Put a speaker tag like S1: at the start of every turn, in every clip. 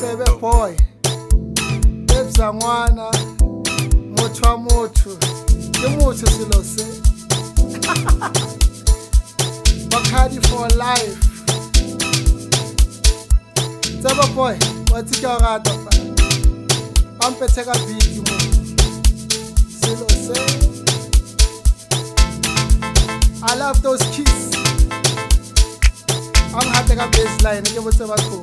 S1: Baby boy, Ebza ngwana, motho wa motho, ke motho selo se. Bacardi for life. Baby boy, what's your rata pa? I'm petega beat mo. Selo se. I love those keys. I'm hatega baseline, ke botse ba go.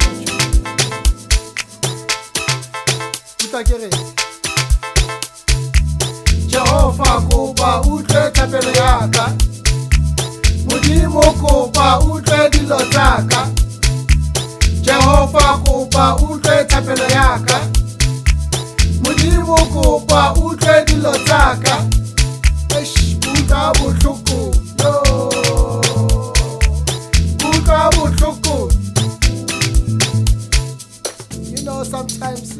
S1: Jehovah kopa utlwe thapelo yaka, Modimo kopa utlwe dilo tsaka. Jehovah kopa utlwe thapelo yaka, Modimo kopa utlwe dilo tsaka. Kuka botlhoko yo, kuka botlhoko. You know sometimes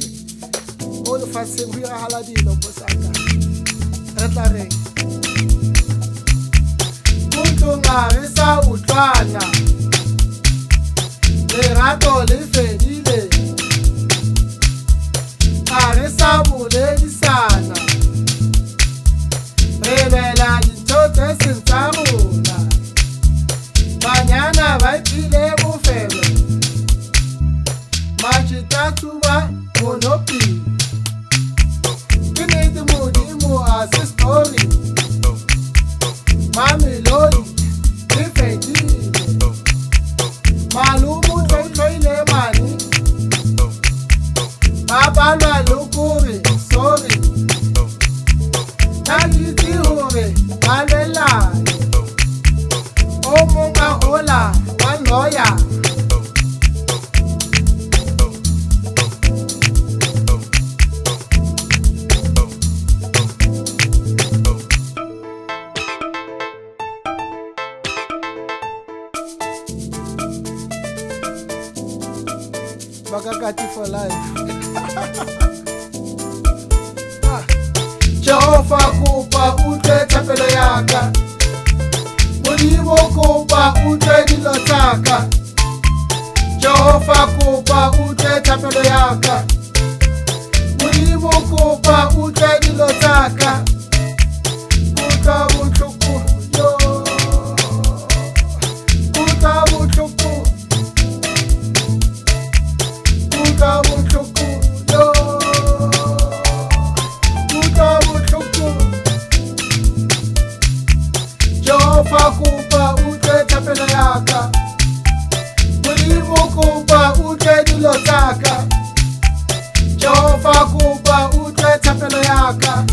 S1: all the fast we are haladilo posaka. Retlare. Kuntunga resa utlwana. Lerato le fedile. Aresa buledi sana. Rebela dintote sintamuna. Banyana baipile bufebe. Machitatuba monopi. As a story, Mami Lodi, Ifedi, Malumu Toile Mani, Baba Lukuri, sorry, Nagiti Hore, Malela, Omunga Ola, one lawyer. Bagagati for life. Jehovah kopa utlwe thapelo yaka, Modimo kopa utlwe dilo tsaka. Jehovah kopa utlwe thapelo yaka, Modimo kopa utlwe dilo tsaka. Kuka botlhoko yo, kuka botlhoko. Jehovah kopa utlwe thapelo yaka, Modimo kopa utlwe dilo tsaka. Jehovah kopa utlwe thapelo yaka,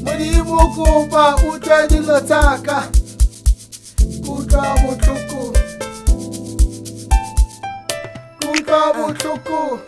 S1: Modimo kopa utlwe dilo tsaka. Kuka botlhoko, kuka botlhoko.